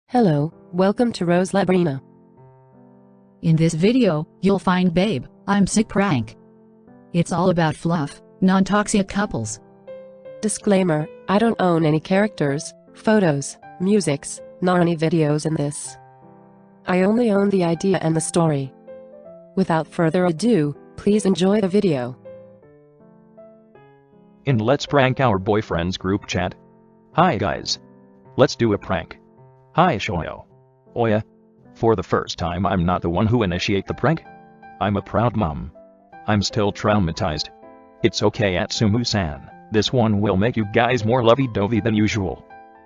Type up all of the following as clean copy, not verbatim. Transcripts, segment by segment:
Hello, welcome to Rose Labrina. In this video, you'll find Babe, I'm Sick Prank. It's all about fluff, non-toxic couples. Disclaimer, I don't own any characters, photos, musics, nor any videos in this. I only own the idea and the story. Without further ado, please enjoy the video. In Let's Prank Our Boyfriends group chat. Hi guys. Let's do a prank. Hi IwaOi. For the first time I'm not the one who initiate the prank. I'm a proud mom. I'm still traumatized. It's okay Atsumu-san, this one will make you guys more lovey-dovey than usual.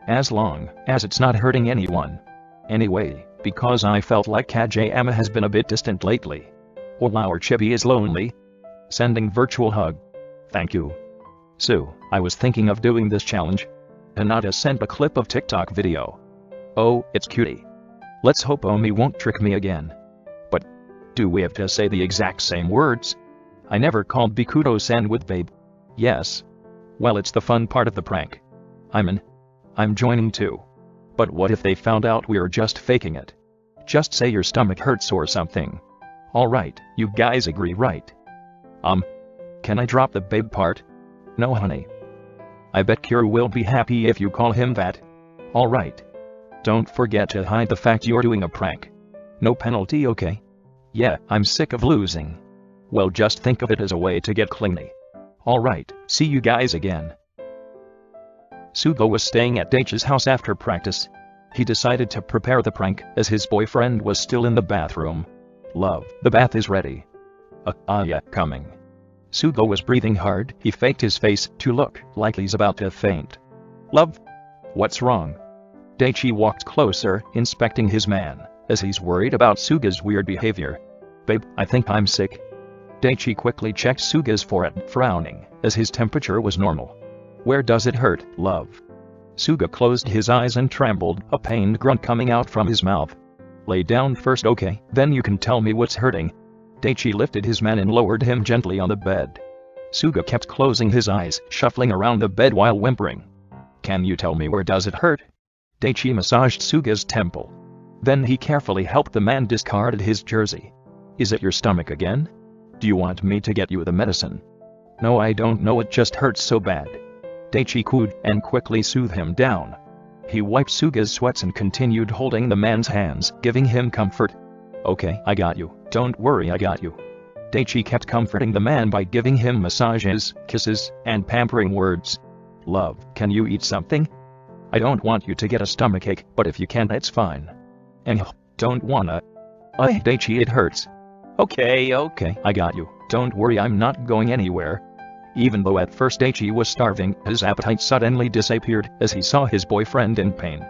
As long as it's not hurting anyone. Anyway, because I felt like KageHina has been a bit distant lately. Or our chibi is lonely. Sending virtual hug. Thank you. So, I was thinking of doing this challenge. Hinata sent a clip of TikTok video. Oh, it's cutie. Let's hope Omi won't trick me again. But, do we have to say the exact same words? I never called Bikudo-san with babe. Yes. Well, it's the fun part of the prank. I'm joining too. But what if they found out we're just faking it? Just say your stomach hurts or something. Alright, you guys agree, right? Can I drop the babe part? No honey. I bet Kuro will be happy if you call him that. Alright. Don't forget to hide the fact you're doing a prank. No penalty, okay? Yeah, I'm sick of losing. Well, just think of it as a way to get clingy. Alright, see you guys again. Suga was staying at Daichi's house after practice. He decided to prepare the prank as his boyfriend was still in the bathroom. Love, the bath is ready. Yeah, coming. Suga was breathing hard. He faked his face to look like he's about to faint. Love? What's wrong? Daichi walked closer, inspecting his man, as he's worried about Suga's weird behavior. Babe, I think I'm sick. Daichi quickly checked Suga's forehead, frowning, as his temperature was normal. Where does it hurt, love? Suga closed his eyes and trembled, a pained grunt coming out from his mouth. Lay down first, okay, then you can tell me what's hurting. Daichi lifted his man and lowered him gently on the bed. Suga kept closing his eyes, shuffling around the bed while whimpering. Can you tell me where does it hurt? Daichi massaged Suga's temple. Then he carefully helped the man discard his jersey. Is it your stomach again? Do you want me to get you the medicine? No, I don't know, it just hurts so bad. Daichi cooed and quickly soothed him down. He wiped Suga's sweats and continued holding the man's hands, giving him comfort. Okay, I got you, don't worry, I got you. Daichi kept comforting the man by giving him massages, kisses, and pampering words. Love, can you eat something? I don't want you to get a stomachache, but if you can't, it's fine. And don't wanna. Daichi, it hurts. Okay, I got you, don't worry, I'm not going anywhere. Even though at first Daichi was starving, his appetite suddenly disappeared as he saw his boyfriend in pain.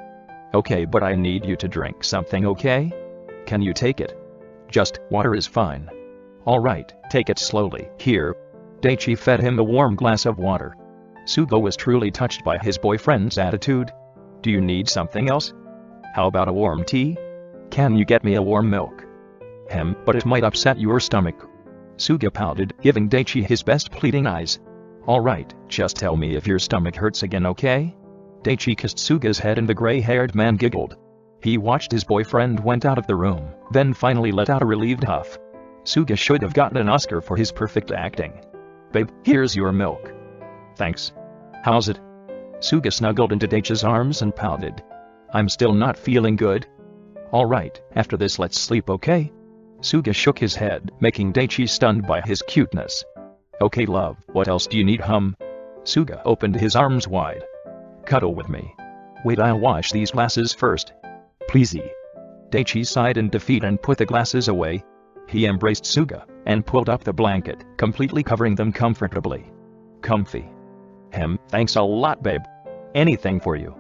Okay, but I need you to drink something, okay? Can you take it? Just water is fine. Alright, take it slowly. Here. Daichi fed him a warm glass of water. Suga was truly touched by his boyfriend's attitude. Do you need something else? How about a warm tea? Can you get me a warm milk? But it might upset your stomach. Suga pouted, giving Daichi his best pleading eyes. Alright, just tell me if your stomach hurts again, okay? Daichi kissed Suga's head and the gray-haired man giggled. He watched his boyfriend went out of the room, then finally let out a relieved huff. Suga should have gotten an Oscar for his perfect acting. Babe, here's your milk. Thanks. How's it? Suga snuggled into Daichi's arms and pouted. I'm still not feeling good. Alright, after this let's sleep, okay? Suga shook his head, making Daichi stunned by his cuteness. Okay love, what else do you need, Suga opened his arms wide. Cuddle with me. Wait, I'll wash these glasses first. Pleasey. Daichi sighed in defeat and put the glasses away. He embraced Suga, and pulled up the blanket, completely covering them comfortably. Comfy. Thanks a lot, babe. Anything for you.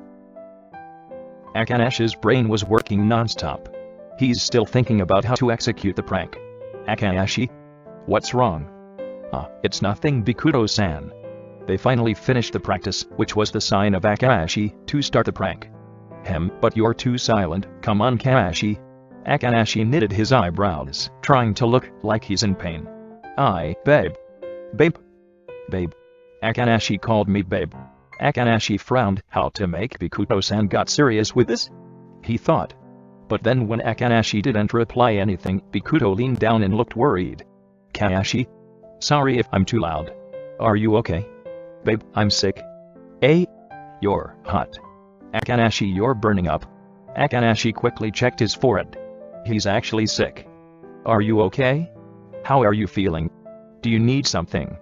Akanashi's brain was working non-stop. He's still thinking about how to execute the prank. Akanashi? What's wrong? It's nothing, Bikudo-san. They finally finished the practice, which was the sign of Akanashi to start the prank. But you're too silent, come on Akanashi. Akanashi knitted his eyebrows, trying to look like he's in pain. Babe. Babe. Akanashi called me babe. Akanashi frowned. How to make Bikudo-san got serious with this? he thought. But then when Akanashi didn't reply anything, Bikuto leaned down and looked worried. Kayashi? Sorry if I'm too loud. Are you okay? Babe, I'm sick. You're hot. Akanashi, you're burning up. Akanashi quickly checked his forehead. He's actually sick. Are you okay? How are you feeling? Do you need something?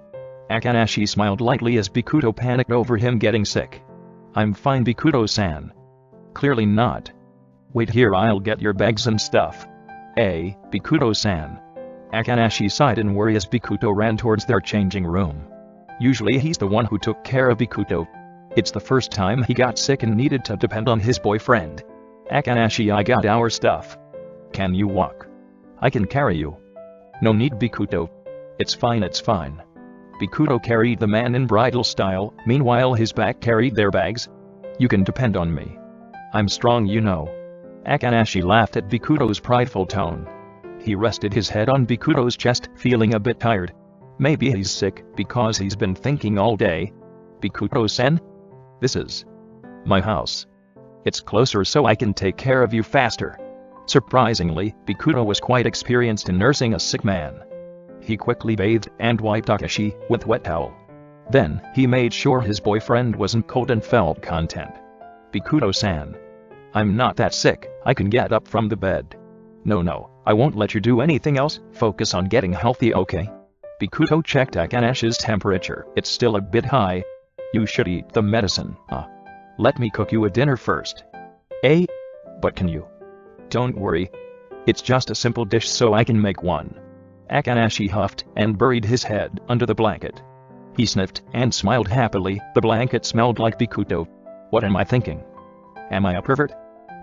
Akanashi smiled lightly as Bikuto panicked over him getting sick. I'm fine, Bikuto-san. Clearly not. Wait here, I'll get your bags and stuff. Bikuto-san. Akanashi sighed in worry as Bikuto ran towards their changing room. Usually he's the one who took care of Bikuto. It's the first time he got sick and needed to depend on his boyfriend. Akanashi, I got our stuff. Can you walk? I can carry you. No need, Bikuto. It's fine, it's fine. Bikuto carried the man in bridal style, meanwhile his back carried their bags. You can depend on me. I'm strong, you know. Akanashi laughed at Bikuto's prideful tone. He rested his head on Bikuto's chest, feeling a bit tired. Maybe he's sick because he's been thinking all day. Bikuto-sen? This is my house. It's closer so I can take care of you faster. Surprisingly, Bikuto was quite experienced in nursing a sick man. He quickly bathed and wiped Akashi with wet towel. Then, he made sure his boyfriend wasn't cold and felt content. Bikuto-san. I'm not that sick, I can get up from the bed. No, I won't let you do anything else, focus on getting healthy, okay? Bikuto checked Akanashi's temperature, it's still a bit high. You should eat the medicine. Let me cook you a dinner first. But can you? Don't worry. It's just a simple dish so I can make one. Akanashi huffed and buried his head under the blanket. He sniffed and smiled happily, the blanket smelled like Bikuto. What am I thinking? Am I a pervert?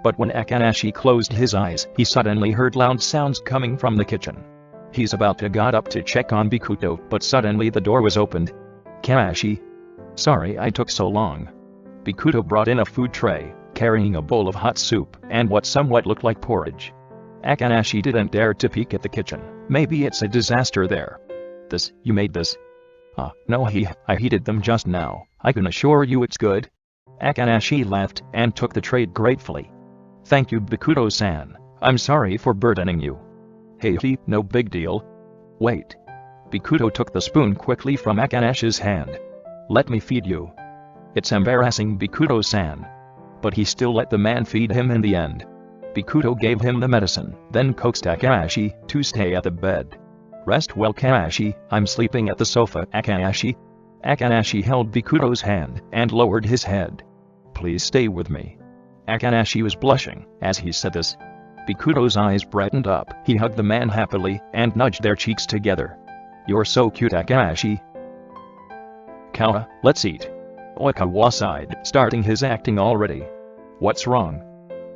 But when Akanashi closed his eyes, he suddenly heard loud sounds coming from the kitchen. He's about to get up to check on Bikuto, but suddenly the door was opened. Kanashi. Sorry I took so long. Bikuto brought in a food tray, carrying a bowl of hot soup and what somewhat looked like porridge. Akanashi didn't dare to peek at the kitchen. Maybe it's a disaster there. You made this? No, I heated them just now. I can assure you it's good. Akanashi laughed and took the tray gratefully. Thank you, Bikuto-san. I'm sorry for burdening you. Hey, no big deal. Wait. Bikuto took the spoon quickly from Akanashi's hand. Let me feed you. It's embarrassing, Bikuto-san. But he still let the man feed him in the end. Bikuto gave him the medicine, then coaxed Akanashi to stay at the bed. Rest well, Kanashi, I'm sleeping at the sofa, Akanashi. Akanashi held Bikuto's hand and lowered his head. Please stay with me. Akanashi was blushing as he said this. Bikuto's eyes brightened up, he hugged the man happily and nudged their cheeks together. You're so cute, Akanashi. Kawa, let's eat. Oikawa sighed, starting his acting already. What's wrong?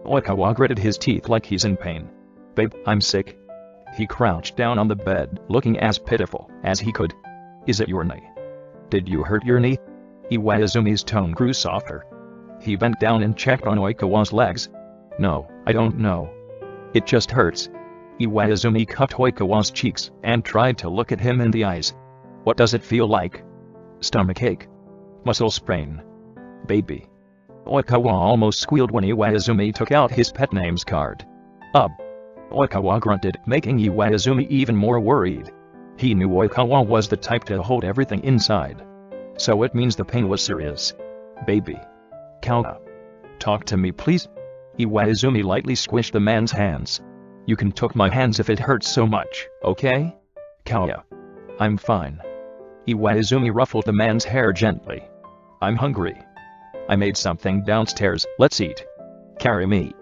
Oikawa gritted his teeth like he's in pain. Babe, I'm sick. He crouched down on the bed, looking as pitiful as he could. Is it your knee? Did you hurt your knee? Iwaizumi's tone grew softer. He bent down and checked on Oikawa's legs. No, I don't know. It just hurts. Iwaizumi cupped Oikawa's cheeks and tried to look at him in the eyes. What does it feel like? Stomachache? Muscle sprain? Baby? Oikawa almost squealed when Iwaizumi took out his pet names card. Oikawa grunted, making Iwaizumi even more worried. He knew Oikawa was the type to hold everything inside. So it means the pain was serious. Baby. Kawa. Talk to me please? Iwaizumi lightly squished the man's hands. You can take my hands if it hurts so much, okay? Kawa. I'm fine. Iwaizumi ruffled the man's hair gently. I'm hungry. I made something downstairs, let's eat. Carry me.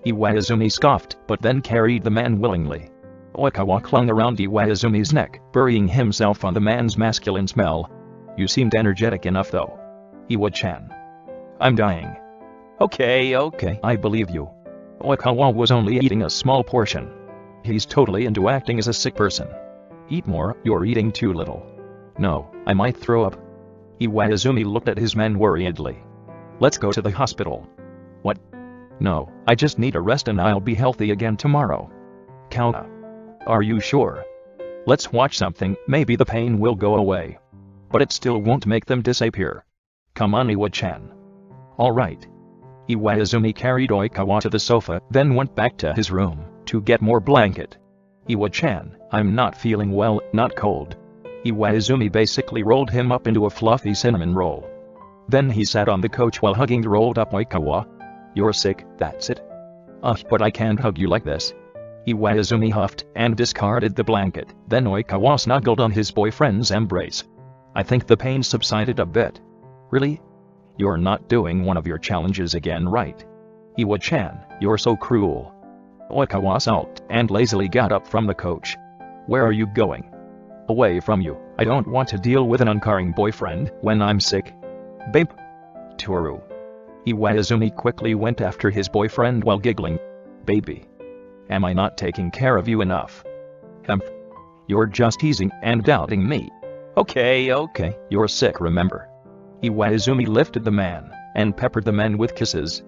Iwaizumi scoffed, but then carried the man willingly. Oikawa clung around Iwaizumi's neck, burying himself on the man's masculine smell. You seemed energetic enough though. Iwa-chan. I'm dying. Okay, I believe you. Oikawa was only eating a small portion. He's totally into acting as a sick person. Eat more, you're eating too little. No, I might throw up. Iwaizumi looked at his men worriedly. Let's go to the hospital. What? No, I just need a rest and I'll be healthy again tomorrow. Kawa. Are you sure? Let's watch something, maybe the pain will go away. But it still won't make them disappear. Come on, Iwa-chan. Alright. Iwaizumi carried Oikawa to the sofa, then went back to his room to get more blanket. Iwa-chan, I'm not feeling well, not cold. Iwaizumi basically rolled him up into a fluffy cinnamon roll. Then he sat on the couch while hugging the rolled up Oikawa. You're sick, that's it? But I can't hug you like this. Iwaizumi huffed and discarded the blanket, then Oikawa snuggled on his boyfriend's embrace. I think the pain subsided a bit. Really? You're not doing one of your challenges again, right? Iwa-chan, you're so cruel. Oikawa sulked and lazily got up from the couch. Where are you going? Away from you. I don't want to deal with an uncaring boyfriend when I'm sick. Babe. Toru. Iwaizumi quickly went after his boyfriend while giggling. Baby. Am I not taking care of you enough? Humph. You're just teasing and doubting me. Okay, you're sick, remember? Iwaizumi lifted the man and peppered the man with kisses.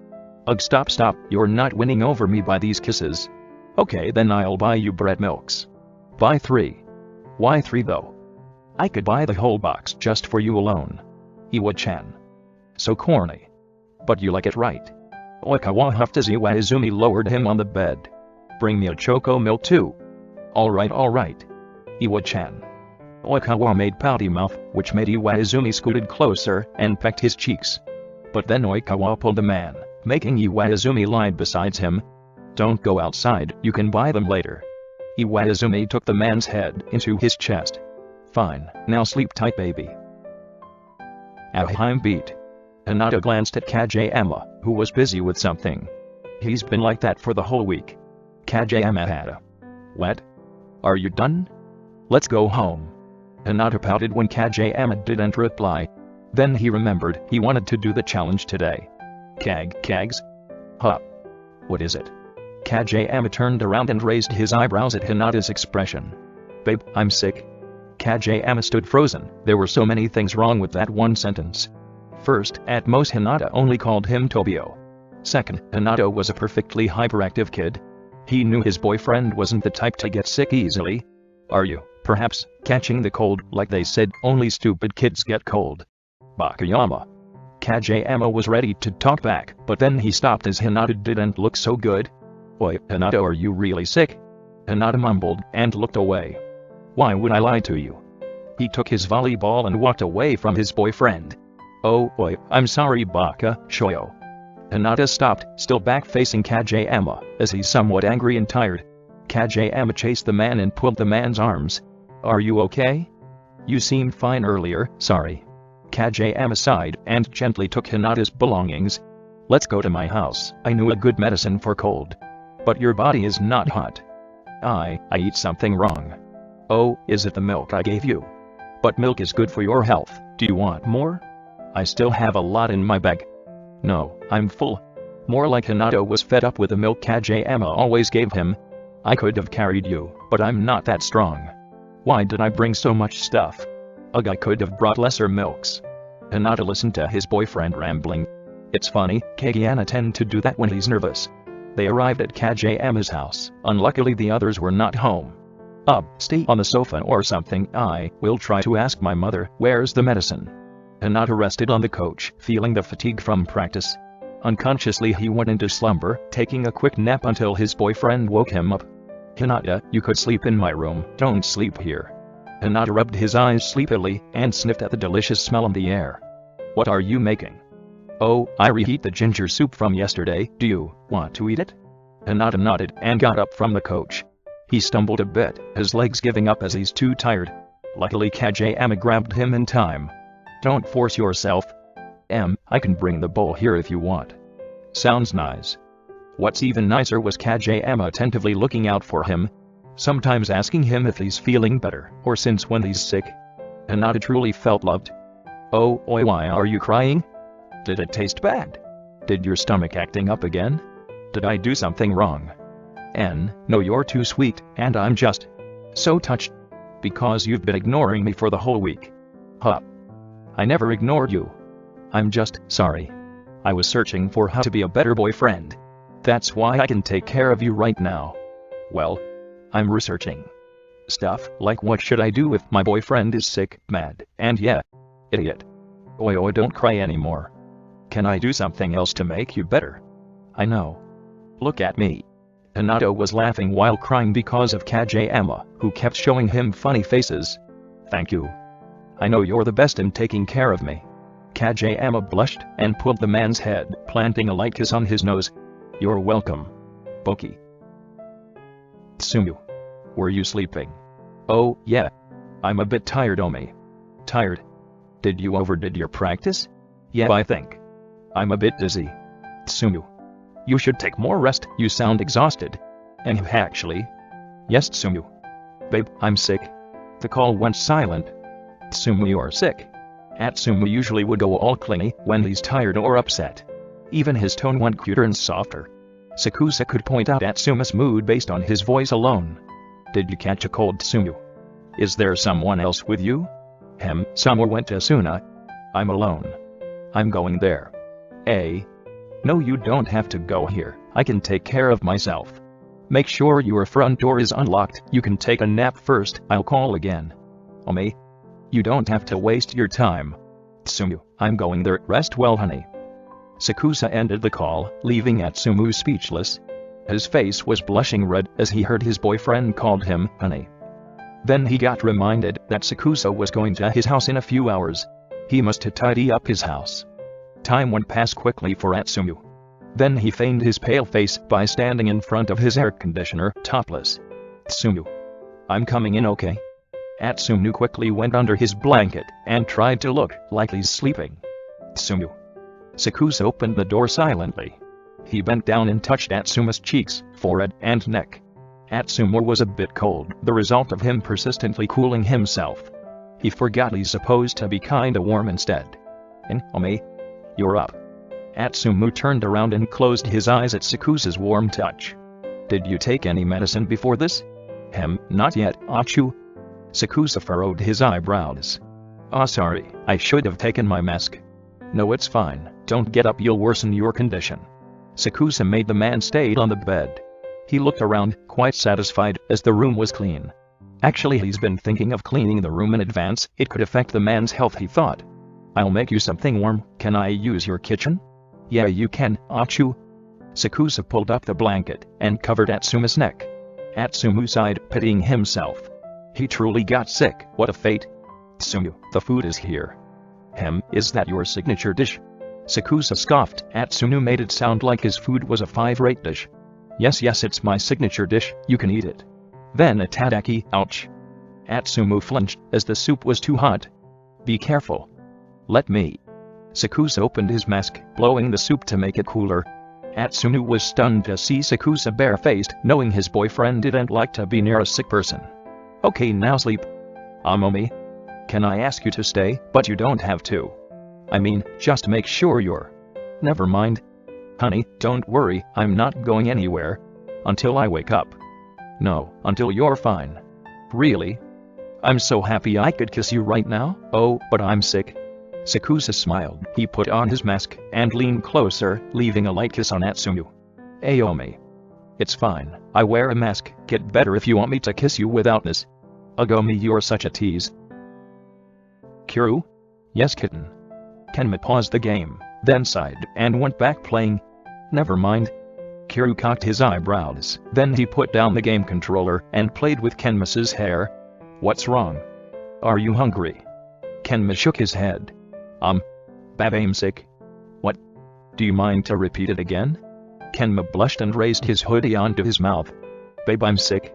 Ugh, stop, you're not winning over me by these kisses. Okay, then I'll buy you bread milks. Buy 3. Why 3 though? I could buy the whole box just for you alone. Iwa-chan. So corny. But you like it, right? Oikawa huffed as Iwaizumi lowered him on the bed. Bring me a choco milk too. Alright. Iwa-chan. Oikawa made pouty mouth, which made Iwaizumi scooted closer and pecked his cheeks. But then Oikawa pulled the man, making Iwaizumi lie beside him. Don't go outside, you can buy them later. Iwaizumi took the man's head into his chest. Fine, now sleep tight, baby. I'm beat. Hinata glanced at Kageyama, who was busy with something. He's been like that for the whole week. Kageyama had. What? Are you done? Let's go home. Hinata pouted when Kageyama didn't reply. Then he remembered he wanted to do the challenge today. Kags? Huh? What is it? Kageyama turned around and raised his eyebrows at Hinata's expression. Babe, I'm sick. Kageyama stood frozen. There were so many things wrong with that one sentence. First, at most Hinata only called him Tobio. Second, Hinata was a perfectly hyperactive kid. He knew his boyfriend wasn't the type to get sick easily. Are you, perhaps, catching the cold like they said only stupid kids get cold? Bakayama. Kageyama was ready to talk back, but then he stopped as Hinata didn't look so good. Oi, Hinata, are you really sick? Hinata mumbled and looked away. Why would I lie to you? He took his volleyball and walked away from his boyfriend. Oh, oi, I'm sorry, Baka, Shoyo. Hinata stopped, still back-facing Kageyama, as he's somewhat angry and tired. Kageyama chased the man and pulled the man's arms. Are you okay? You seemed fine earlier, sorry. Kageyama sighed and gently took Hinata's belongings. Let's go to my house, I knew a good medicine for cold. But your body is not hot. I eat something wrong. Oh, is it the milk I gave you? But milk is good for your health, do you want more? I still have a lot in my bag. No, I'm full. More like Hinata was fed up with the milk Kageyama always gave him. I could have carried you, but I'm not that strong. Why did I bring so much stuff? Ugh, I could have brought lesser milks. Hinata listened to his boyfriend rambling. It's funny, KageHina tend to do that when he's nervous. They arrived at Kageyama's house. Unluckily the others were not home. Stay on the sofa or something. I will try to ask my mother, where's the medicine? Hinata rested on the couch, feeling the fatigue from practice. Unconsciously he went into slumber, taking a quick nap until his boyfriend woke him up. Hinata, you could sleep in my room, don't sleep here. Hinata rubbed his eyes sleepily and sniffed at the delicious smell in the air. What are you making? Oh, I reheat the ginger soup from yesterday, do you want to eat it? Hinata nodded and got up from the couch. He stumbled a bit, his legs giving up as he's too tired. Luckily Kageyama grabbed him in time. Don't force yourself. I can bring the bowl here if you want. Sounds nice. What's even nicer was Kageyama attentively looking out for him, sometimes asking him if he's feeling better or since when he's sick. Hinata truly felt loved. Oh, oi, why are you crying? Did it taste bad? Did your stomach acting up again? Did I do something wrong? No, you're too sweet, and I'm just so touched. Because you've been ignoring me for the whole week. Huh. I never ignored you. I'm just sorry. I was searching for how to be a better boyfriend. That's why I can take care of you right now. Well, I'm researching stuff like what should I do if my boyfriend is sick, mad, and yeah, idiot. Oi, don't cry anymore. Can I do something else to make you better? I know. Look at me. Hanato was laughing while crying because of KageHina, who kept showing him funny faces. Thank you. I know you're the best in taking care of me. KageHina blushed and pulled the man's head, planting a light kiss on his nose. You're welcome. Boki. Tsumu. Were you sleeping? Oh, yeah. I'm a bit tired, Omi. Tired? Did you overdid your practice? Yeah, I think. I'm a bit dizzy. Tsumu. You should take more rest, you sound exhausted. And actually? Yes, Tsumu. Babe, I'm sick. The call went silent. Tsumu, you're sick. Atsumu usually would go all clingy when he's tired or upset. Even his tone went cuter and softer. Sakusa could point out Atsuma's mood based on his voice alone. Did you catch a cold, Tsumu? Is there someone else with you? Someone went to Asuna. I'm alone. I'm going there. No, you don't have to go here. I can take care of myself. Make sure your front door is unlocked. You can take a nap first. I'll call again. Omi? You don't have to waste your time. Tsumu, I'm going there. Rest well, honey. Sakusa ended the call, leaving Atsumu speechless. His face was blushing red as he heard his boyfriend called him honey. Then he got reminded that Sakusa was going to his house in a few hours. He must tidy up his house. Time went past quickly for Atsumu. Then he feigned his pale face by standing in front of his air conditioner, topless. Tsumu. I'm coming in, okay? Atsumu quickly went under his blanket and tried to look like he's sleeping. Tsumu. Sakusa opened the door silently. He bent down and touched Atsuma's cheeks, forehead, and neck. Atsumu was a bit cold, the result of him persistently cooling himself. He forgot he's supposed to be kinda warm instead. And, Omi? You're up. Atsumu turned around and closed his eyes at Sakusa's warm touch. Did you take any medicine before this? Not yet, Achu. Sakusa furrowed his eyebrows. Sorry, I should have taken my mask. No, it's fine, don't get up, you'll worsen your condition. Sakusa made the man stay on the bed. He looked around, quite satisfied, as the room was clean. Actually, he's been thinking of cleaning the room in advance. It could affect the man's health, he thought. I'll make you something warm. Can I use your kitchen? Yeah, you can, Achu. Sakusa pulled up the blanket and covered Atsuma's neck. Atsumu sighed, pitying himself. He truly got sick. What a fate. Tsumu, the food is here. Is that your signature dish? Sakusa scoffed. Atsumu made it sound like his food was a 5-rate dish. Yes, it's my signature dish, you can eat it. Then a tadaki, ouch. Atsumu flinched, as the soup was too hot. Be careful. Let me. Sakusa opened his mask, blowing the soup to make it cooler. Atsumu was stunned to see Sakusa barefaced, knowing his boyfriend didn't like to be near a sick person. Okay, now sleep. Omi? Can I ask you to stay? But you don't have to. I mean, just make sure you're... Never mind. Honey, don't worry, I'm not going anywhere. Until I wake up. No, until you're fine. Really? I'm so happy I could kiss you right now. Oh, but I'm sick. Sakusa smiled. He put on his mask and leaned closer, leaving a light kiss on Atsumu. Omi. It's fine, I wear a mask. Get better if you want me to kiss you without this. Omi, you're such a tease. Kuru? Yes, kitten. Kenma paused the game, then sighed and went back playing. Never mind. Kuru cocked his eyebrows, then he put down the game controller and played with Kenma's hair. What's wrong? Are you hungry? Kenma shook his head. Babe, I'm sick. What? Do you mind to repeat it again? Kenma blushed and raised his hoodie onto his mouth. Babe, I'm sick.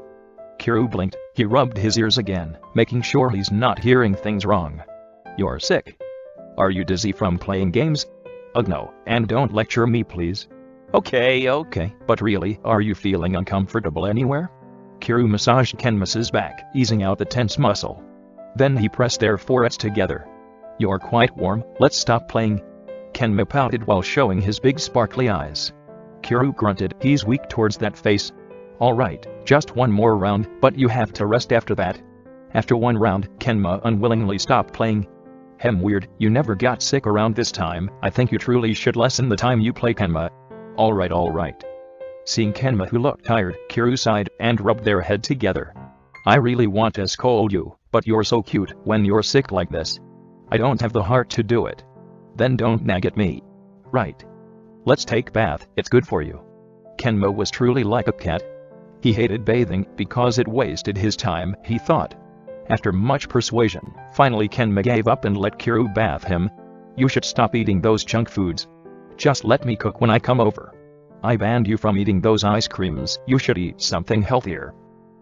Kuru blinked. He rubbed his ears again, making sure he's not hearing things wrong. You're sick. Are you dizzy from playing games? Ugh, no, and don't lecture me, please. Okay, but really, are you feeling uncomfortable anywhere? Kuru massaged Kenma's back, easing out the tense muscle. Then he pressed their foreheads together. You're quite warm, let's stop playing. Kenma pouted while showing his big sparkly eyes. Kuru grunted. He's weak towards that face. Alright, just one more round, but you have to rest after that. After one round, Kenma unwillingly stopped playing. Weird, you never got sick around this time. I think you truly should lessen the time you play, Kenma. Alright. Seeing Kenma, who looked tired, Kuru sighed and rubbed their head together. I really want to scold you, but you're so cute when you're sick like this. I don't have the heart to do it. Then don't nag at me. Right. Let's take bath, it's good for you. Kenma was truly like a cat. He hated bathing because it wasted his time, he thought. After much persuasion, finally Kenma gave up and let Kuro bath him. You should stop eating those junk foods. Just let me cook when I come over. I banned you from eating those ice creams, you should eat something healthier.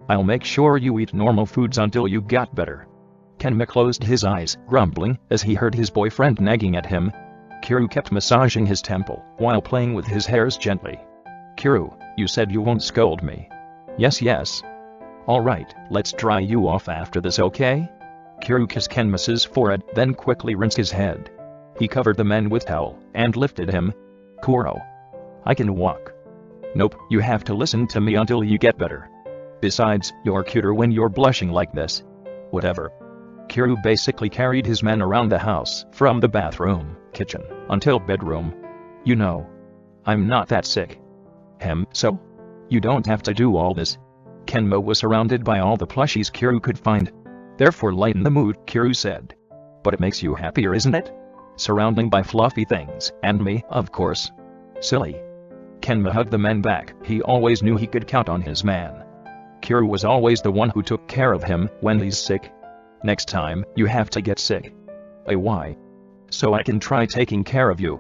I'll make sure you eat normal foods until you get better. Kenma closed his eyes, grumbling, as he heard his boyfriend nagging at him. Kuro kept massaging his temple, while playing with his hairs gently. Kuro, you said you won't scold me. Yes. Alright, let's dry you off after this, okay? Kuro kissed Kenma's forehead, then quickly rinsed his head. He covered the man with towel, and lifted him. Kuro. I can walk. Nope, you have to listen to me until you get better. Besides, you're cuter when you're blushing like this. Whatever. Kuro basically carried his man around the house, from the bathroom, kitchen, until bedroom. You know, I'm not that sick. So? You don't have to do all this. Kenma was surrounded by all the plushies Kuro could find. Therefore lighten the mood, Kuro said. But it makes you happier, isn't it? Surrounding by fluffy things, and me, of course. Silly. Kenma hugged the man back, he always knew he could count on his man. Kuro was always the one who took care of him when he's sick. Next time, you have to get sick. Why? So I can try taking care of you.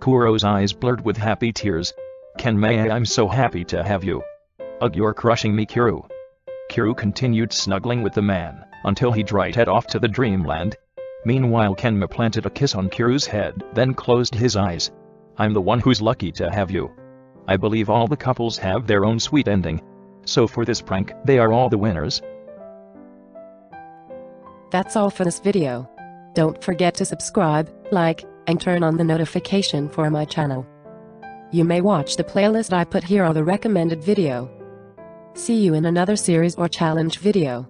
Kuro's eyes blurred with happy tears. Kenma, I'm so happy to have you. Ugh, you're crushing me, Kuro. Kuro continued snuggling with the man, until he headed off to the dreamland. Meanwhile Kenma planted a kiss on Kuro's head, then closed his eyes. I'm the one who's lucky to have you. I believe all the couples have their own sweet ending. So for this prank, they are all the winners. That's all for this video. Don't forget to subscribe, like, and turn on the notification for my channel. You may watch the playlist I put here or the recommended video. See you in another series or challenge video.